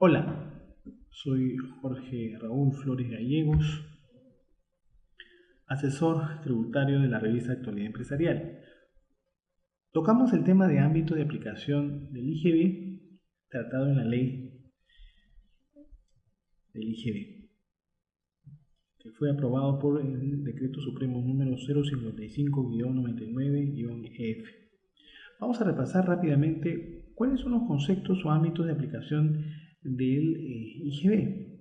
Hola, soy Jorge Raúl Flores Gallegos, asesor tributario de la revista Actualidad Empresarial. Tocamos el tema de ámbito de aplicación del IGB tratado en la ley del IGB, que fue aprobado por el Decreto Supremo número 055-99-EF. Vamos a repasar rápidamente cuáles son los conceptos o ámbitos de aplicación del IGB.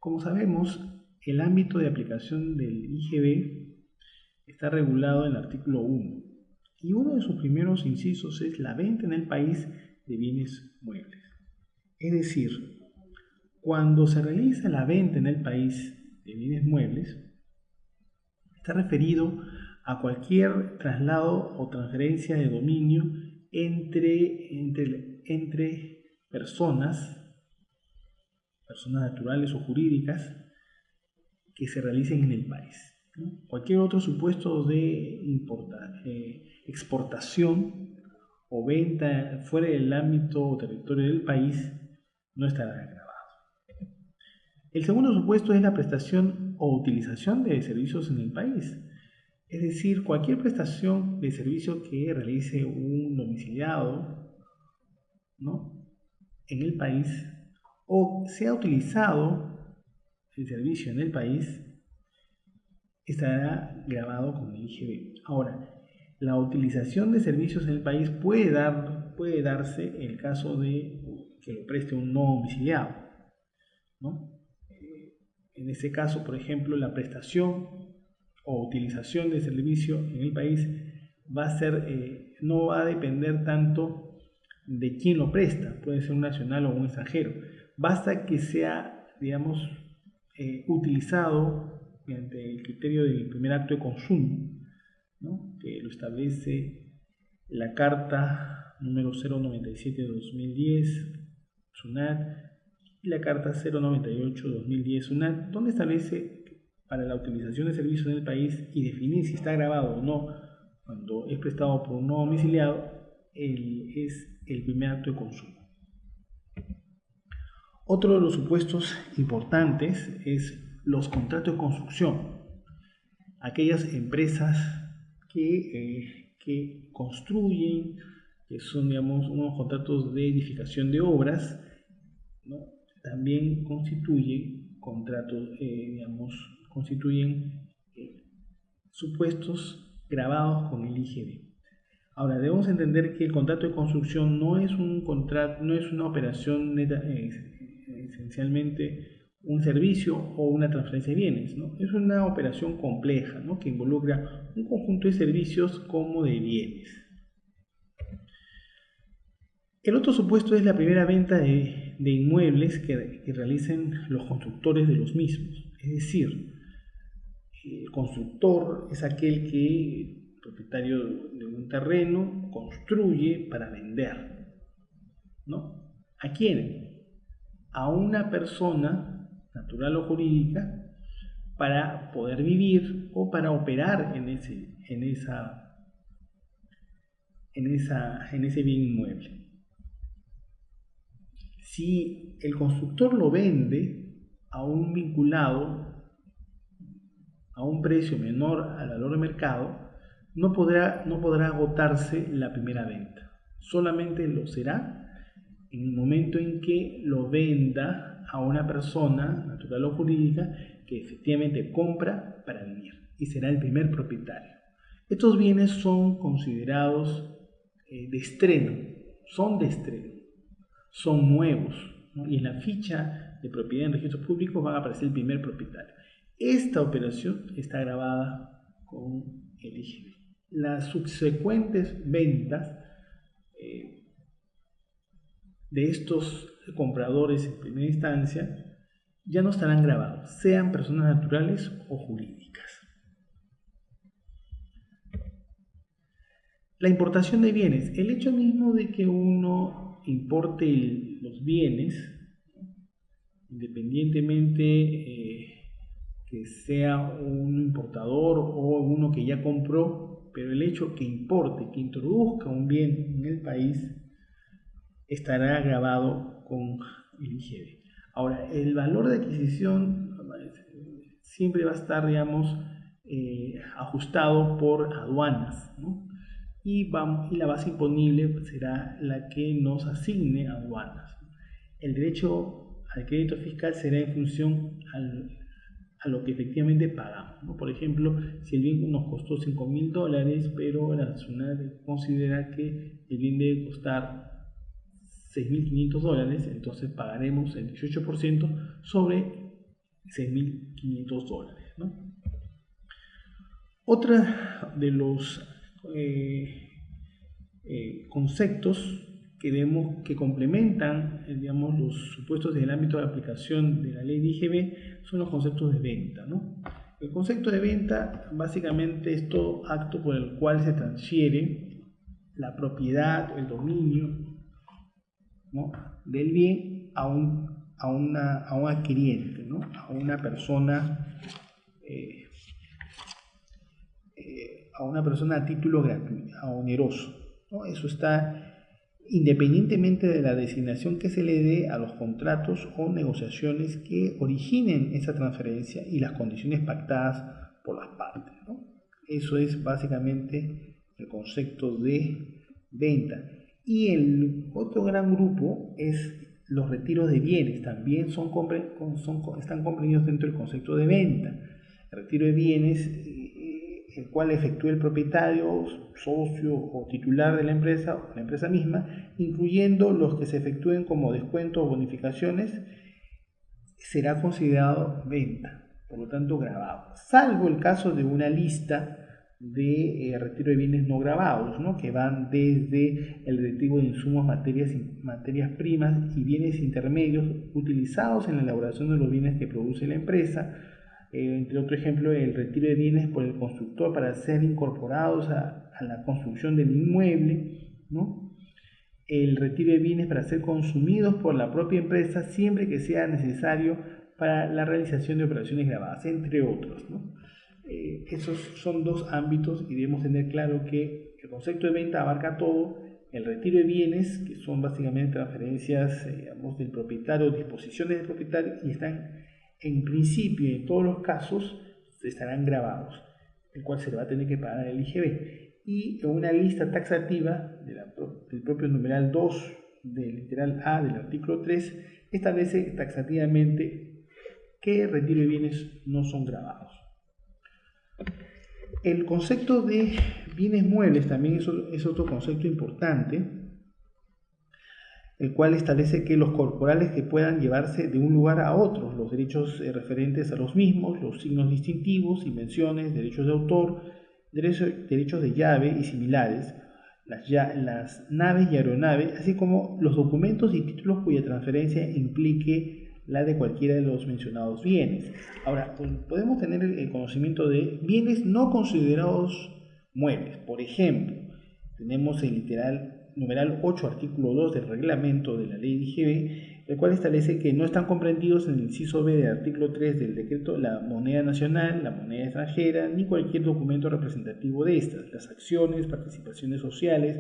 Como sabemos, el ámbito de aplicación del IGB está regulado en el artículo 1 y uno de sus primeros incisos es la venta en el país de bienes muebles. Es decir, cuando se realiza la venta en el país de bienes muebles, está referido a cualquier traslado o transferencia de dominio entre personas naturales o jurídicas que se realicen en el país, ¿no? Cualquier otro supuesto de exportación o venta fuera del ámbito o territorio del país no estará grabado. El segundo supuesto es la prestación o utilización de servicios en el país. Es decir, cualquier prestación de servicio que realice un domiciliado, ¿no?, en el país o sea utilizado el servicio en el país estará grabado con el IGB. Ahora, la utilización de servicios en el país puede darse en el caso de que lo preste un no domiciliado, ¿no? En ese caso, por ejemplo, la prestación o utilización de servicio en el país va a ser, no va a depender tanto de quién lo presta, puede ser un nacional o un extranjero. Basta que sea, digamos, utilizado mediante el criterio del primer acto de consumo, ¿no?, que lo establece la Carta número 097-2010 SUNAT y la Carta 098-2010 SUNAT, donde establece para la utilización de servicios en el país y definir si está grabado o no cuando es prestado por un no domiciliado es el primer acto de consumo. Otro de los supuestos importantes es los contratos de construcción. Aquellas empresas que construyen, que son, digamos, unos contratos de edificación de obras, ¿no?, también constituyen contratos, constituyen supuestos grabados con el IGB. Ahora, debemos entender que el contrato de construcción no es un contrato, no es una operación esencialmente un servicio o una transferencia de bienes, ¿no? Es una operación compleja, ¿no?, que involucra un conjunto de servicios como de bienes. El otro supuesto es la primera venta de inmuebles que realicen los constructores de los mismos. Es decir, el constructor es aquel que, propietario de un terreno, construye para vender, ¿no? ¿A quién? A una persona natural o jurídica para poder vivir o para operar en ese bien inmueble. Si el constructor lo vende a un vinculado a un precio menor al valor de mercado, no podrá agotarse la primera venta. Solamente lo será en el momento en que lo venda a una persona natural o jurídica que efectivamente compra para vivir y será el primer propietario. Estos bienes son considerados de estreno, son nuevos, ¿no?, y en la ficha de propiedad en registros públicos van a aparecer el primer propietario. Esta operación está grabada con el IGB. Las subsecuentes ventas de estos compradores en primera instancia ya no estarán grabados, sean personas naturales o jurídicas. La importación de bienes. El hecho mismo de que uno importe los bienes, independientemente que sea un importador o uno que ya compró, pero el hecho que importe, que introduzca un bien en el país, estará grabado con el IGB. Ahora, el valor de adquisición siempre va a estar, digamos, ajustado por aduanas, ¿no? Y la base imponible será la que nos asigne aduanas. El derecho al crédito fiscal será en función a lo que efectivamente pagamos, ¿no? Por ejemplo, si el bien nos costó $5.000, pero la SUNAT considera que el bien debe costar $6.500, entonces pagaremos el 18% sobre $6.500, ¿no? Otra de los conceptos que complementan, digamos, los supuestos del ámbito de aplicación de la ley de IGB son los conceptos de venta, ¿no? El concepto de venta básicamente es todo acto por el cual se transfiere la propiedad, el dominio, ¿no?, del bien a un adquiriente, ¿no?, a una persona a título gratuito, a oneroso, ¿no? Eso está independientemente de la designación que se le dé a los contratos o negociaciones que originen esa transferencia y las condiciones pactadas por las partes, ¿no? Eso es básicamente el concepto de venta. Y el otro gran grupo es los retiros de bienes, también están comprendidos dentro del concepto de venta. El retiro de bienes, el cual efectúa el propietario, socio o titular de la empresa o la empresa misma, incluyendo los que se efectúen como descuentos o bonificaciones, será considerado venta, por lo tanto grabado, salvo el caso de una lista de retiro de bienes no gravados, ¿no?, que van desde el retiro de insumos, materias primas y bienes intermedios utilizados en la elaboración de los bienes que produce la empresa. Entre otro ejemplo, el retiro de bienes por el constructor para ser incorporados a la construcción del inmueble, ¿no? El retiro de bienes para ser consumidos por la propia empresa siempre que sea necesario para la realización de operaciones gravadas, entre otros, ¿no? Esos son dos ámbitos y debemos tener claro que el concepto de venta abarca todo. El retiro de bienes, que son básicamente transferencias, digamos, del propietario, disposiciones del propietario, y están en principio y en todos los casos estarán grabados, el cual se le va a tener que pagar el IGB. Y una lista taxativa del propio numeral 2 del literal A del artículo 3 establece taxativamente que retiro de bienes no son grabados. El concepto de bienes muebles también es otro concepto importante, el cual establece que los corporales que puedan llevarse de un lugar a otro, los derechos referentes a los mismos, los signos distintivos, invenciones, derechos de autor, derechos de llave y similares, las naves y aeronaves, así como los documentos y títulos cuya transferencia implique la de cualquiera de los mencionados bienes. Ahora, podemos tener el conocimiento de bienes no considerados muebles. Por ejemplo, tenemos el numeral 8, artículo 2 del reglamento de la ley de IGB, el cual establece que no están comprendidos en el inciso B del artículo 3 del decreto la moneda nacional, la moneda extranjera, ni cualquier documento representativo de estas, las acciones, participaciones sociales,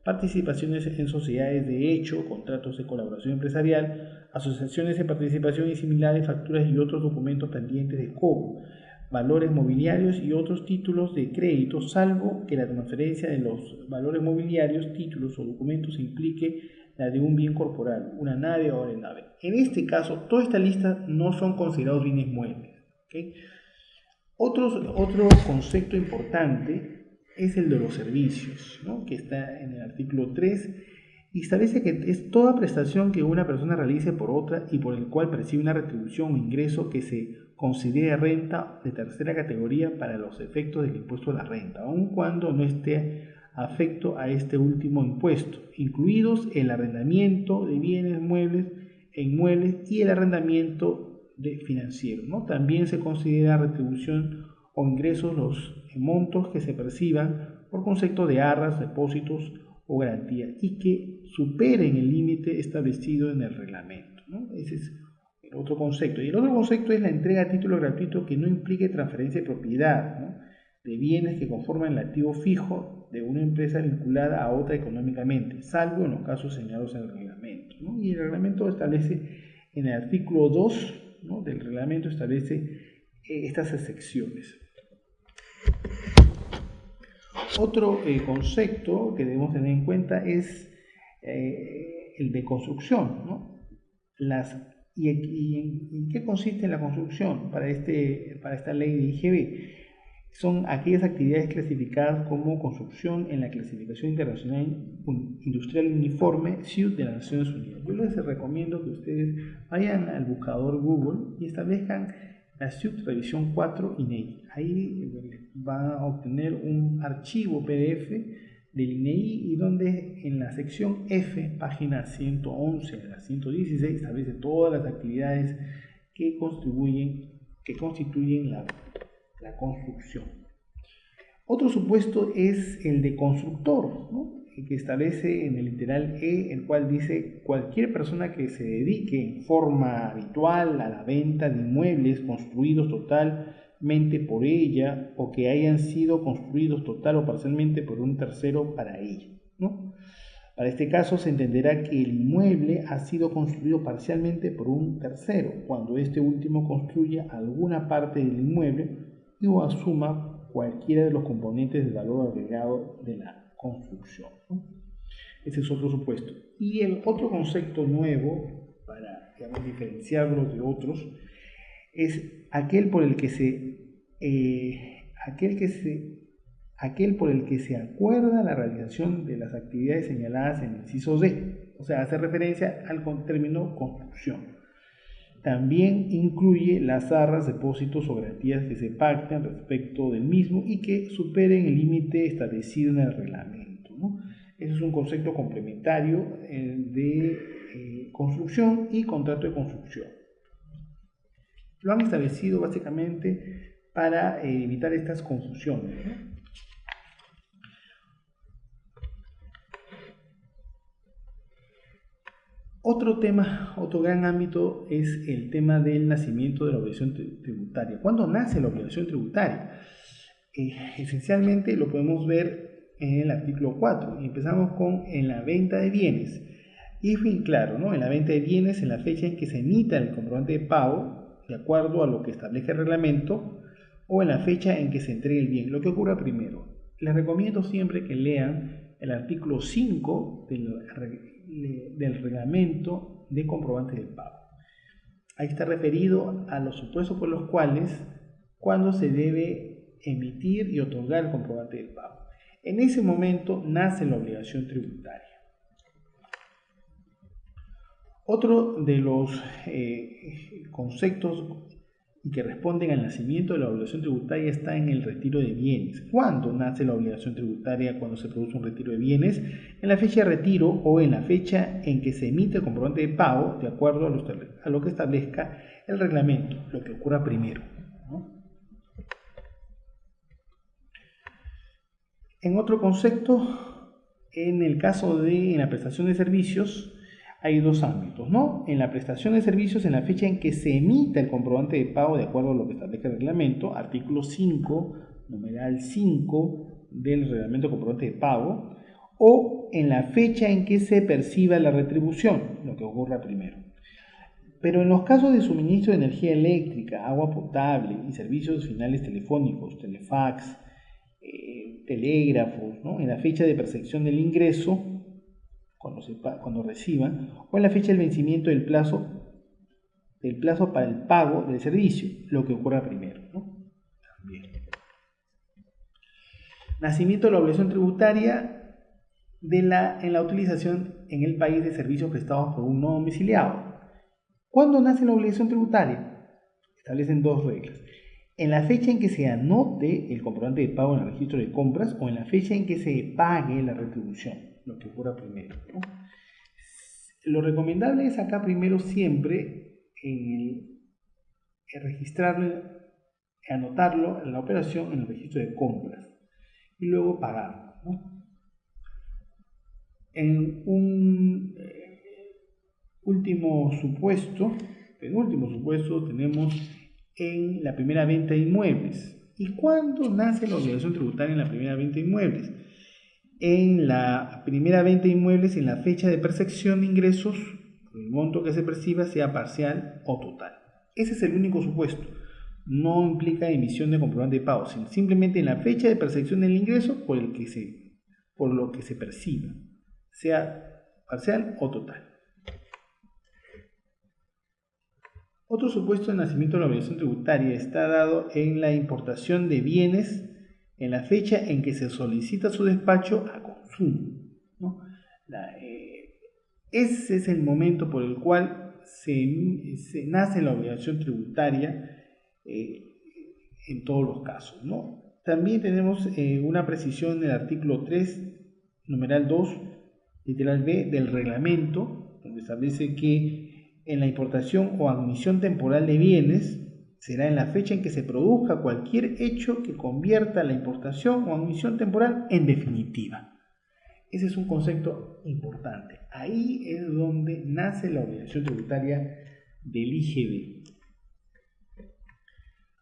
participaciones en sociedades de hecho, contratos de colaboración empresarial, asociaciones de participación y similares, facturas y otros documentos pendientes de cobro, valores mobiliarios y otros títulos de crédito, salvo que la transferencia de los valores mobiliarios, títulos o documentos implique la de un bien corporal, una nave o aeronave. En este caso, toda esta lista no son considerados bienes muebles, ¿okay? Otro concepto importante es el de los servicios, ¿no?, que está en el artículo 3 y establece que es toda prestación que una persona realice por otra y por el cual percibe una retribución o ingreso que se considere renta de tercera categoría para los efectos del impuesto a la renta, aun cuando no esté afecto a este último impuesto, incluidos el arrendamiento de bienes muebles e inmuebles y el arrendamiento financiero, ¿no? También se considera retribución o ingresos los montos que se perciban por concepto de arras, depósitos o garantía y que superen el límite establecido en el reglamento, ¿no? Ese es el otro concepto. Y el otro concepto es la entrega a título gratuito que no implique transferencia de propiedad, ¿no?, de bienes que conforman el activo fijo de una empresa vinculada a otra económicamente, salvo en los casos señalados en el reglamento, ¿no? Y el reglamento establece, en el artículo 2, ¿no?, del reglamento, establece estas excepciones. Otro concepto que debemos tener en cuenta es el de construcción, ¿no? ¿Y en qué consiste la construcción para esta ley de IGB? Son aquellas actividades clasificadas como construcción en la clasificación internacional industrial uniforme SIUD de las Naciones Unidas. Yo les recomiendo que ustedes vayan al buscador Google y establezcan la SIUD revisión 4 INEI. Ahí van a obtener un archivo PDF del INEI y donde en la sección F, página 111 a la 116, establece todas las actividades que constituyen la construcción. Otro supuesto es el de constructor, ¿no?, que establece en el literal E, el cual dice: cualquier persona que se dedique en forma habitual a la venta de inmuebles construidos totalmente por ella o que hayan sido construidos total o parcialmente por un tercero para ella, ¿no? Para este caso se entenderá que el inmueble ha sido construido parcialmente por un tercero, cuando este último construya alguna parte del inmueble y o asuma cualquiera de los componentes del valor agregado de la construcción, ¿no? Ese es otro supuesto. Y el otro concepto nuevo, para, digamos, diferenciarlos de otros, es aquel por el que se acuerda la realización de las actividades señaladas en el inciso D, o sea, hace referencia al término construcción. También incluye las arras, depósitos o garantías que se pacten respecto del mismo y que superen el límite establecido en el reglamento, ¿no? Ese es un concepto complementario de construcción y contrato de construcción. Lo han establecido básicamente para evitar estas confusiones, ¿no? Otro tema, otro gran ámbito es el tema del nacimiento de la obligación tributaria. ¿Cuándo nace la obligación tributaria? Esencialmente lo podemos ver en el artículo 4. Y empezamos con en la venta de bienes. Y es bien claro, ¿no? En la venta de bienes, en la fecha en que se emita el comprobante de pago, de acuerdo a lo que establece el reglamento, o en la fecha en que se entregue el bien. Lo que ocurra primero. Les recomiendo siempre que lean el artículo 5 del reglamento de comprobante de pago. Ahí está referido a los supuestos por los cuales, cuando se debe emitir y otorgar el comprobante de pago. En ese momento nace la obligación tributaria. Otro de los conceptos que responden al nacimiento de la obligación tributaria está en el retiro de bienes. ¿Cuándo nace la obligación tributaria cuando se produce un retiro de bienes? En la fecha de retiro o en la fecha en que se emite el comprobante de pago, de acuerdo a lo que establezca el reglamento, lo que ocurra primero, ¿no? En otro concepto, en el caso de la prestación de servicios, hay dos ámbitos, ¿no? En la prestación de servicios, en la fecha en que se emita el comprobante de pago de acuerdo a lo que establece el reglamento, artículo 5, numeral 5 del reglamento de comprobante de pago, o en la fecha en que se perciba la retribución, lo que ocurra primero. Pero en los casos de suministro de energía eléctrica, agua potable y servicios finales telefónicos, telefax, telégrafos, ¿no?, en la fecha de percepción del ingreso, cuando reciban, o en la fecha del vencimiento del plazo para el pago del servicio, lo que ocurra primero, ¿no? También. Nacimiento de la obligación tributaria en la utilización en el país de servicios prestados por un no domiciliado. ¿Cuándo nace la obligación tributaria? Establecen dos reglas. En la fecha en que se anote el comprobante de pago en el registro de compras o en la fecha en que se pague la retribución, lo que ocurra primero, ¿no? Lo recomendable es acá primero siempre registrarlo, anotarlo en la operación en el registro de compras y luego pagarlo, ¿no? En un penúltimo supuesto tenemos en la primera venta de inmuebles. ¿Y cuándo nace la obligación tributaria en la primera venta de inmuebles? en la primera venta de inmuebles en la fecha de percepción de ingresos, el monto que se perciba sea parcial o total. Ese es el único supuesto. No implica emisión de comprobante de pago, sino simplemente en la fecha de percepción del ingreso por lo que se perciba, sea parcial o total. Otro supuesto de nacimiento de la obligación tributaria está dado en la importación de bienes en la fecha en que se solicita su despacho a consumo, ¿no? Ese es el momento por el cual se nace la obligación tributaria en todos los casos, ¿no? También tenemos una precisión en el artículo 3, numeral 2, literal B del reglamento, donde establece que en la importación o admisión temporal de bienes será en la fecha en que se produzca cualquier hecho que convierta la importación o admisión temporal en definitiva. Ese es un concepto importante. Ahí es donde nace la obligación tributaria del IGB.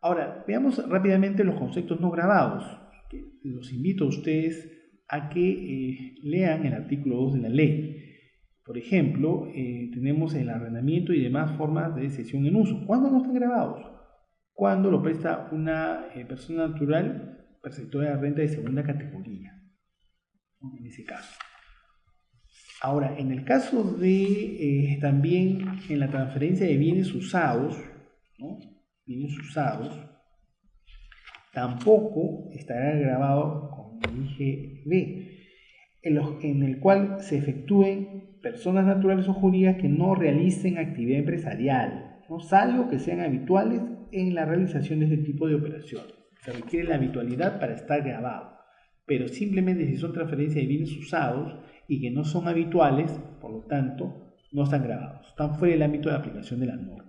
Ahora, veamos rápidamente los conceptos no gravados. Los invito a ustedes a que lean el artículo 2 de la ley. Por ejemplo, tenemos el arrendamiento y demás formas de cesión en uso. ¿Cuándo no están gravados? Cuando lo presta una persona natural perceptora de renta de segunda categoría, ¿no? En ese caso. Ahora, en el caso de también en la transferencia de bienes usados, ¿no? Bienes usados, tampoco estará grabado con el IGB, en el cual se efectúen personas naturales o jurídicas que no realicen actividad empresarial, ¿no? Salvo que sean habituales en la realización de este tipo de operaciones. Se requiere la habitualidad para estar grabado, pero simplemente si son transferencias de bienes usados y que no son habituales, por lo tanto, no están grabados, están fuera del ámbito de aplicación de la norma.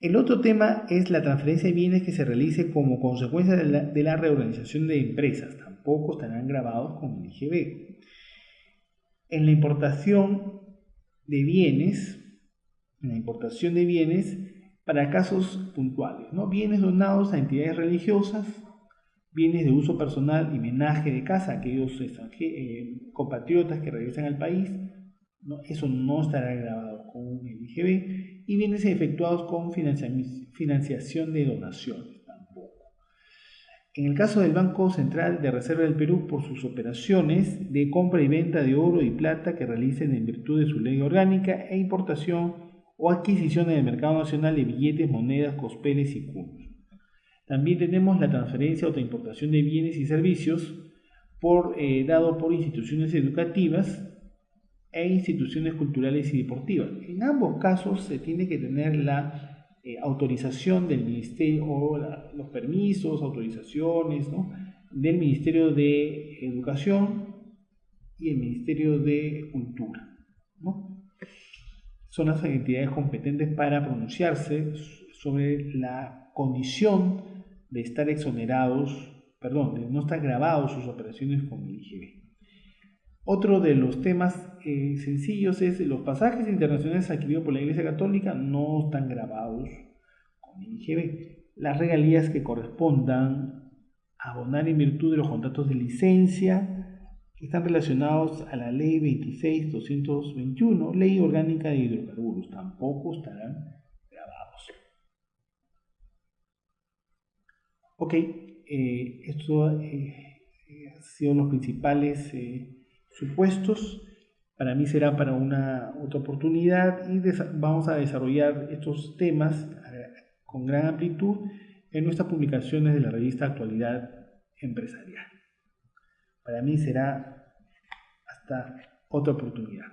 El otro tema es la transferencia de bienes que se realice como consecuencia de la reorganización de empresas. Tampoco estarán grabados con el IGB. En la importación de bienes, para casos puntuales, ¿no? Bienes donados a entidades religiosas, bienes de uso personal y menaje de casa, aquellos compatriotas que regresan al país, ¿no? Eso no estará grabado con el IGB, y bienes efectuados con financiación de donaciones tampoco. En el caso del Banco Central de Reserva del Perú, por sus operaciones de compra y venta de oro y plata que realicen en virtud de su ley orgánica e importación o adquisición en el mercado nacional de billetes, monedas, cospeles y cuños. También tenemos la transferencia o importación de bienes y servicios dado por instituciones educativas e instituciones culturales y deportivas. En ambos casos se tiene que tener la autorización del Ministerio o los permisos, autorizaciones, ¿no? Del Ministerio de Educación y el Ministerio de Cultura, ¿no? Son las entidades competentes para pronunciarse sobre la condición de estar de no estar grabados sus operaciones con el IGB. Otro de los temas sencillos es los pasajes internacionales adquiridos por la Iglesia Católica no están grabados con el IGB. Las regalías que correspondan a abonar en virtud de los contratos de licencia que están relacionados a la Ley 26.221, Ley Orgánica de Hidrocarburos, tampoco estarán grabados. Ok, esto han sido los principales supuestos. Para mí será para una otra oportunidad y vamos a desarrollar estos temas con gran amplitud en nuestras publicaciones de la revista Actualidad Empresarial. Para mí será hasta otra oportunidad.